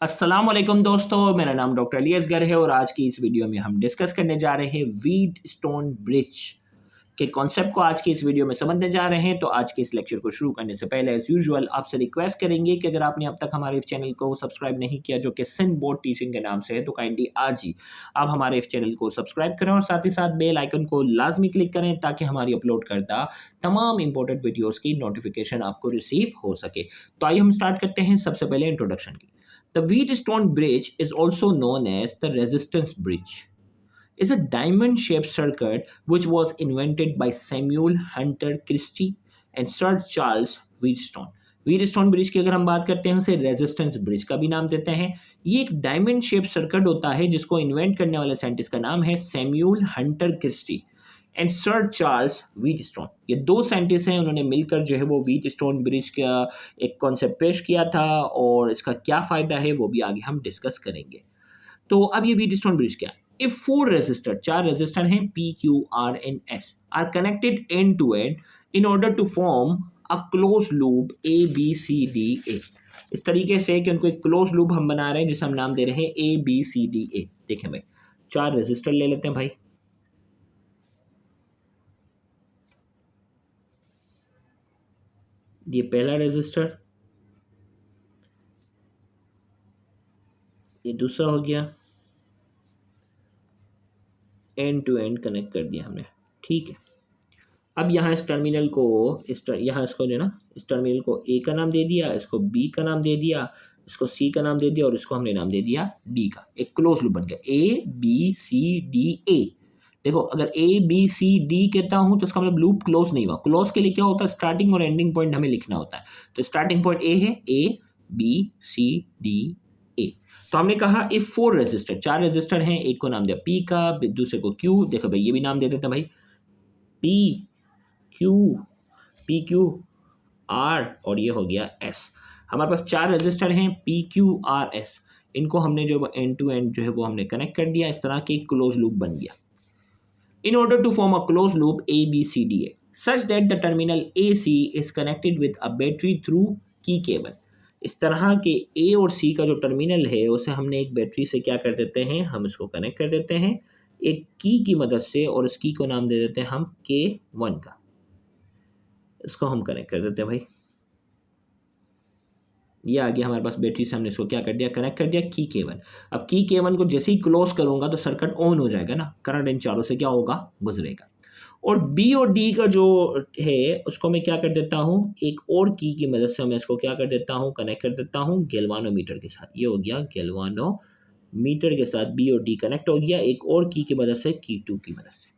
अस्सलाम वालेकुम दोस्तों, मेरा नाम डॉक्टर अली असगर है और आज की इस वीडियो में हम डिस्कस करने जा रहे हैं व्हीटस्टोन ब्रिज के कॉन्सेप्ट को आज की इस वीडियो में समझने जा रहे हैं। तो आज के इस लेक्चर को शुरू करने से पहले एज यूजुअल आपसे रिक्वेस्ट करेंगे कि अगर आपने अब तक हमारे इस चैनल को सब्सक्राइब नहीं किया जो कि सिंध बोर्ड टीचिंग के नाम से है, तो काइंडली आज ही आप हमारे इस चैनल को सब्सक्राइब करें और साथ ही साथ बेल आइकन को लाजमी क्लिक करें ताकि हमारी अपलोड करता तमाम इंपॉर्टेंट वीडियोज़ की नोटिफिकेशन आपको रिसीव हो सके। तो आइए हम स्टार्ट करते हैं सबसे पहले इंट्रोडक्शन की। The Wheatstone Bridge is also known as the Resistance Bridge. Is a diamond-shaped circuit which was invented by Samuel Hunter Christie and Sir Charles Wheatstone. Wheatstone bridge की अगर हम बात करते हैं उसे रेजिस्टेंस ब्रिज का भी नाम देते हैं। ये एक डायमंड शेप सर्किट होता है जिसको इन्वेंट करने वाले साइंटिस्ट का नाम है Samuel Hunter Christie and sir Charles Wheatstone. ये दो साइंटिस्ट हैं, उन्होंने मिलकर जो है वो व्हीटस्टोन ब्रिज का एक कॉन्सेप्ट पेश किया था और इसका क्या फ़ायदा है वो भी आगे हम डिस्कस करेंगे। तो अब ये व्हीटस्टोन ब्रिज क्या है? इफ फोर रेजिस्टर, चार रेजिस्टर हैं P Q R and S, are connected end to end in order to form a close loop A B C D A. इस तरीके से कि उनको एक क्लोज लूप हम बना रहे हैं जिसे हम नाम दे रहे हैं ए बी सी डी ए। देखें भाई, चार रेजिस्टर ले लेते हैं भाई, ये पहला रेजिस्टर, ये दूसरा हो गया, एंड टू एंड कनेक्ट कर दिया हमने, ठीक है। अब यहाँ इस टर्मिनल को यहाँ इसको जो ना इस टर्मिनल को ए का नाम दे दिया, इसको बी का नाम दे दिया, इसको सी का नाम दे दिया और इसको हमने नाम दे दिया डी का। एक क्लोज लूप बन गया ए बी सी डी ए। देखो, अगर ए बी सी डी कहता हूँ तो इसका मतलब लूप क्लोज नहीं हुआ। क्लोज के लिए क्या होता है? स्टार्टिंग और एंडिंग पॉइंट हमें लिखना होता है। तो स्टार्टिंग पॉइंट ए है, ए बी सी डी ए। तो हमने कहा इफ फोर रेजिस्टर, चार रेजिस्टर हैं, एक को नाम दिया पी का, दूसरे को क्यू। देखो भाई, ये भी नाम दे देते हैं भाई, पी क्यू आर और ये हो गया एस। हमारे पास चार रेजिस्टर हैं पी क्यू आर एस, इनको हमने जो एंड टू एंड जो है वो हमने कनेक्ट कर दिया। इस तरह के क्लोज लूप बन गया। In order to form a close loop A B C D A such that the terminal A C is connected with a battery through key cable. इस तरह के ए और सी का जो टर्मिनल है उसे हमने एक बैटरी से क्या कर देते हैं, हम इसको कनेक्ट कर देते हैं एक की मदद से, और इस की को नाम दे देते हैं हम K1 का। इसको हम कनेक्ट कर देते हैं भाई, ये आ गया हमारे पास बैटरी से, हमने इसको क्या कर दिया, कनेक्ट कर दिया की K1। अब की K1 को जैसे ही क्लोज करूंगा तो सर्किट ऑन हो जाएगा ना, करंट इन चारों से क्या होगा, गुजरेगा। और बी और डी का जो है उसको मैं क्या कर देता हूँ, एक और की मदद से मैं इसको क्या कर देता हूँ, कनेक्ट कर देता हूँ गैल्वानोमीटर के साथ। ये हो गया गैल्वानोमीटर के साथ बी और डी कनेक्ट हो गया एक और की मदद से, की2 की मदद से।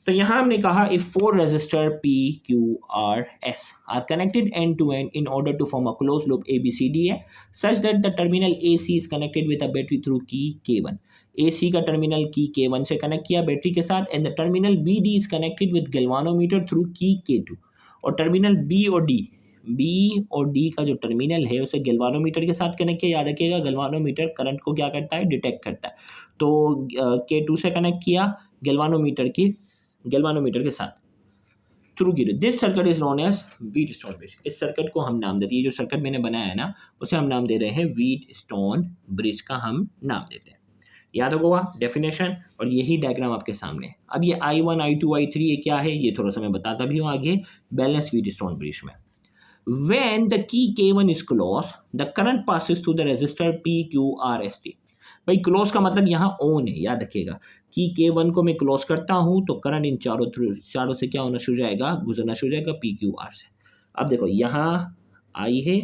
तो यहाँ हमने कहा if four resistor P Q R S are connected end to end in order to form a close loop A B C D है such that the terminal A C is connected with a battery through key K1। ए सी का terminal की K1 से connect किया battery के साथ, and the terminal B D is connected with galvanometer through key K2। और terminal B और D का जो टर्मिनल है उसे गैल्वानोमीटर के साथ कनेक्ट किया। याद रखिएगा, गैल्वानोमीटर करंट को क्या करता है, डिटेक्ट करता है। तो K2 से कनेक्ट किया गैल्वानोमीटर के साथ through key. This circuit is known as Wheatstone bridge. इस सर्किट को हम नाम देते हैं, ये जो सर्किट मैंने बनाया है ना उसे हम नाम दे रहे हैं व्हीटस्टोन ब्रिज का हम नाम देते हैं। याद होगा डेफिनेशन, और यही डायग्राम आपके सामने है। अब ये I1 I2 I3 ये क्या है, ये थोड़ा सा मैं बताता भी हूँ आगे बैलेंस व्हीटस्टोन ब्रिज में। When the key K1 is closed, the current passes through the resistor PQRST। भाई क्लोज का मतलब यहाँ ऑन है, याद रखिएगा। की K1 को मैं क्लोज करता हूँ तो करंट इन चारों से क्या होना शुरू हो जाएगा, गुजरना शुरू हो जाएगा PQR से। अब देखो यहाँ I है,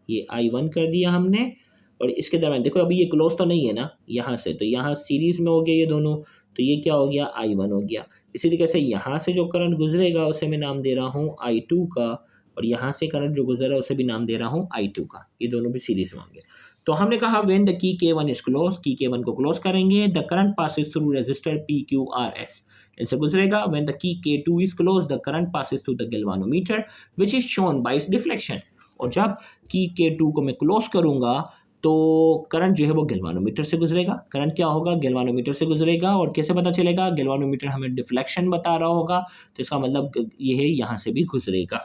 ये I1 कर दिया हमने, और इसके दरम्यान देखो अभी ये क्लोज तो नहीं है ना यहाँ से, तो यहाँ सीरीज में हो गया ये दोनों, तो ये क्या हो गया, I1 हो गया। इसी तरीके से यहाँ से जो करंट गुजरेगा उसे मैं नाम दे रहा हूँ I2 का, और यहाँ से करंट जो गुजर रहा है उसे भी नाम दे रहा हूँ I2 का। ये दोनों भी सीरीज में होंगे। तो हमने कहा व्हेन द की K1 इज क्लोज, की K1 को क्लोज करेंगे, the current passes through resistor PQRS, इनसे गुजरेगा। When the key K2 is close, the current passes through the galvanometer which is shown by its deflection. और जब की K2 को मैं क्लोज करूंगा तो करंट जो है वो गैल्वानोमीटर से गुजरेगा। करंट क्या होगा, गैल्वानोमीटर से गुजरेगा। और कैसे पता चलेगा, गैल्वानोमीटर हमें डिफ्लेक्शन बता रहा होगा, तो इसका मतलब ये है यहाँ से भी गुजरेगा।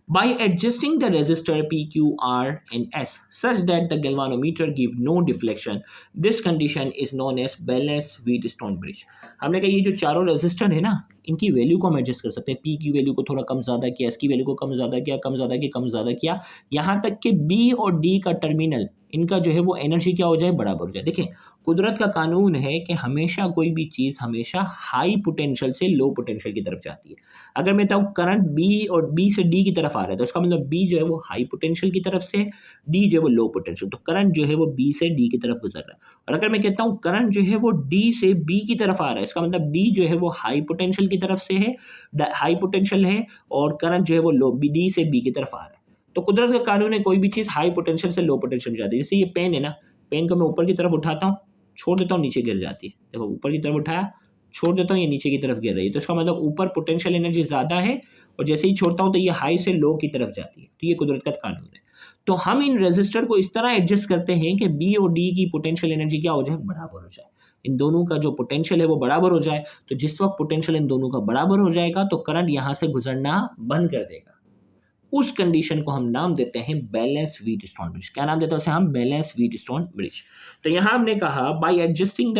by adjusting the resistor P, Q, R and S such that the galvanometer give no deflection. This condition is known as balanced Wheatstone bridge. हमने कहा ये जो चारों रेजिस्टर है ना, इनकी वैल्यू को हम एडजस्ट कर सकते हैं। पी की वैल्यू को थोड़ा कम ज़्यादा किया, एस की वैल्यू को कम ज़्यादा किया, कम ज़्यादा किया, कम ज़्यादा किया, यहाँ तक कि बी और डी का टर्मिनल इनका जो है वो एनर्जी क्या हो जाए, बराबर हो जाए। देखें, कुदरत का कानून है कि हमेशा कोई भी चीज़ हमेशा हाई पोटेंशियल से लो पोटेंशियल की तरफ जाती है। अगर मैं बताऊँ करंट बी और बी से डी की तरफ आ रहा है तो इसका मतलब बी जो है वो हाई पोटेंशियल की तरफ से, डी जो है वो लो पोटेंशियल, तो करंट जो है वो बी से डी की तरफ गुजर रहा है। और अगर मैं कहता हूँ करंट जो है वो डी से बी की तरफ आ रहा है, इसका मतलब डी जो है वो हाई पोटेंशियल की तरफ से है, हाई पोटेंशियल है, और करंट जो है वो लो डी से बी की तरफ आ रहा है। तो कुदरत का कानून है कोई भी चीज़ हाई पोटेंशियल से लो पोटेंशियल में जाती है। जैसे ये पेन है ना, पेन को मैं ऊपर की तरफ उठाता हूँ, छोड़ देता हूँ, नीचे गिर जाती है। देखो ऊपर की तरफ उठाया, छोड़ देता हूँ, ये नीचे की तरफ गिर रही है। तो इसका मतलब ऊपर पोटेंशियल एनर्जी ज़्यादा है और जैसे ही छोड़ता हूँ तो ये हाई से लो की तरफ जाती है। तो ये कुदरत का कानून है। तो हम इन रेजिस्टर को इस तरह एडजस्ट करते हैं कि बी और डी की पोटेंशियल एनर्जी क्या हो जाए, बराबर हो जाए। इन दोनों का जो पोटेंशियल है वो बराबर हो जाए। तो जिस वक्त पोटेंशियल इन दोनों का बराबर हो जाएगा तो करंट यहाँ से गुजरना बंद कर देगा। उस कंडीशन को हम नाम देते हैं बैलेंस व्हीटस्टोन ब्रिज। क्या नाम देते हैं उसे हम, बैलेंस व्हीटस्टोन ब्रिज। तो यहाँ हमने कहा बाय एडजस्टिंग द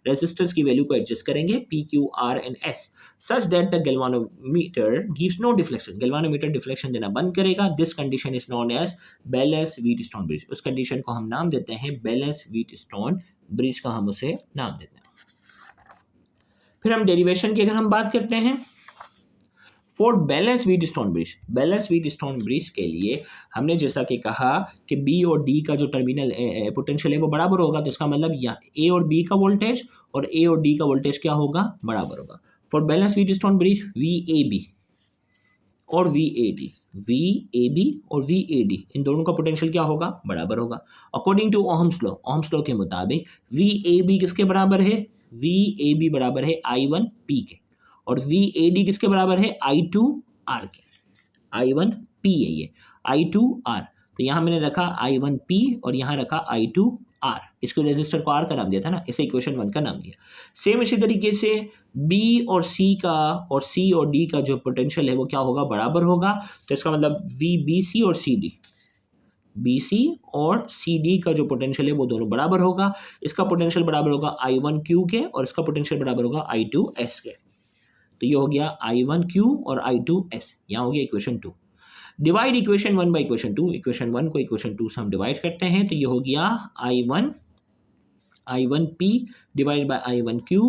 रेजिस्टर्स की वैल्यू को एडजस्ट करेंगे P, Q, R and S such that the galvanometer gives no deflection, galvanometer deflection देना बंद करेगा। This condition is known as balance Wheatstone bridge. उस कंडीशन को हम नाम देते हैं बैलेंस व्हीटस्टोन ब्रिज का हम उसे नाम देते हैं। फिर हम डेरिवेशन की अगर हम बात करते हैं, फॉर बैलेंस व्हीटस्टोन ब्रिज के लिए हमने जैसा कि कहा कि बी और डी का जो टर्मिनल पोटेंशियल है वो बराबर होगा। तो इसका मतलब या ए और बी का वोल्टेज और ए और डी का वोल्टेज क्या होगा, बराबर होगा। For balance Wheatstone bridge V A B और वी ए बी और वी ए डी इन दोनों का पोटेंशियल क्या होगा, बराबर होगा। अकॉर्डिंग टू ओहम्स लॉ के मुताबिक वी ए बी किसके बराबर है, वी ए बी बराबर है I1 P के, और वी ए डी किसके बराबर है, I2 R के। I1 P है ये, I2 R। तो यहाँ मैंने रखा I1 P और यहाँ रखा I2 R। इसको रेजिस्टर को R का नाम दिया था ना, इसे इक्वेशन 1 का नाम दिया। सेम इसी तरीके से B और C का और C और D का जो पोटेंशियल है वो क्या होगा, बराबर होगा। तो इसका मतलब VBC और CD, BC और CD का जो पोटेंशियल है वो दोनों बराबर होगा। इसका पोटेंशियल बराबर होगा I1 Q के और इसका पोटेंशियल बराबर होगा I2 S के। तो ये हो गया I1 Q और I2 S। यहाँ हो गया equation 2। Divide equation 1 by equation 2। Equation 1 को इक्वेशन 2 से हम डिवाइड करते हैं तो ये हो गया I1 P divide by I1 Q,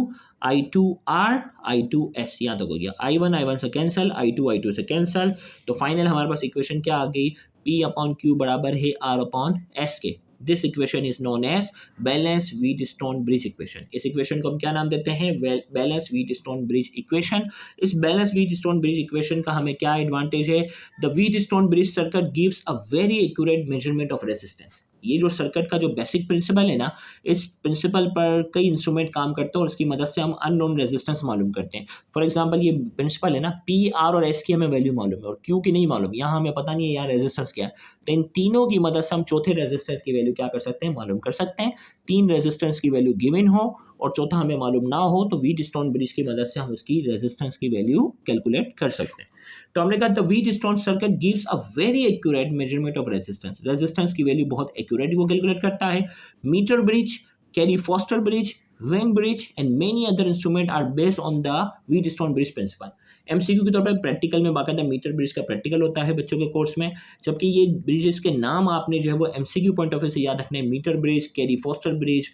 I2 R, I2 S। यहाँ तक हो गया। I1 से कैंसल, I2 से कैंसल। तो फाइनल हमारे पास इक्वेशन क्या आ गई, P अपॉन Q बराबर है R अपॉन S के। This equation is known as balance Wheatstone bridge equation. इस इक्वेशन को हम क्या नाम देते हैं, बैलेंस व्हीटस्टोन ब्रिज इक्वेशन। इस बैलेंस व्हीटस्टोन ब्रिज इक्वेशन का हमें क्या एडवांटेज है, the Wheatstone bridge circuit gives a very accurate measurement of resistance. ये जो सर्किट का जो बेसिक प्रिंसिपल है ना, इस प्रिंसिपल पर कई इंस्ट्रूमेंट काम करते हैं और इसकी मदद से हम अननोन रेजिस्टेंस मालूम करते हैं। फॉर एग्जांपल ये प्रिंसिपल है ना, P, R और S की हमें वैल्यू मालूम है और Q की नहीं मालूम, यहाँ हमें पता नहीं है यार रेजिस्टेंस क्या है। तो इन तीनों की मदद से हम चौथे रेजिस्टेंस की वैल्यू क्या कर सकते हैं, मालूम कर सकते हैं। 3 रेजिस्टेंस की वैल्यू गिवन हो और चौथा हमें मालूम ना हो तो व्हीटस्टोन ब्रिज की मदद से हम उसकी रेजिस्टेंस की वैल्यू कैलकुलेट कर सकते हैं। तो हमने कहा the Wheatstone circuit gives a very accurate measurement of resistance. Resistance की वैल्यू बहुत एक्यूरेट वो कैलकुलेट करता है। Metre bridge, Carey Foster bridge, Wien bridge and many other instrument are based on the Wheatstone bridge principle. MCQ के तौर पर practical में बाकायदा मीटर ब्रिज का प्रैक्टिकल होता है बच्चों के कोर्स में, जबकि ये ब्रिजेस के नाम आपने जो है वो एमसीक्यू पॉइंट ऑफ व्यू से याद रखने हैं। Metre bridge, Carey Foster bridge,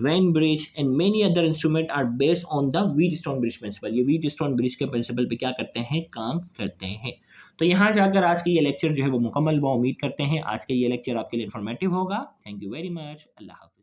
Wien bridge and many other instrument are based on the Wheatstone bridge principle. ये व्हीटस्टोन ब्रिज के प्रिंसिपल पे क्या करते हैं, काम करते हैं। तो यहाँ जाकर आज की ये लेक्चर जो है वो मुकम्मल हुआ। उम्मीद करते हैं आज का ये लेक्चर आपके लिए इन्फॉर्मेटिव होगा। Thank you very much. अल्लाह हाफ़िज़।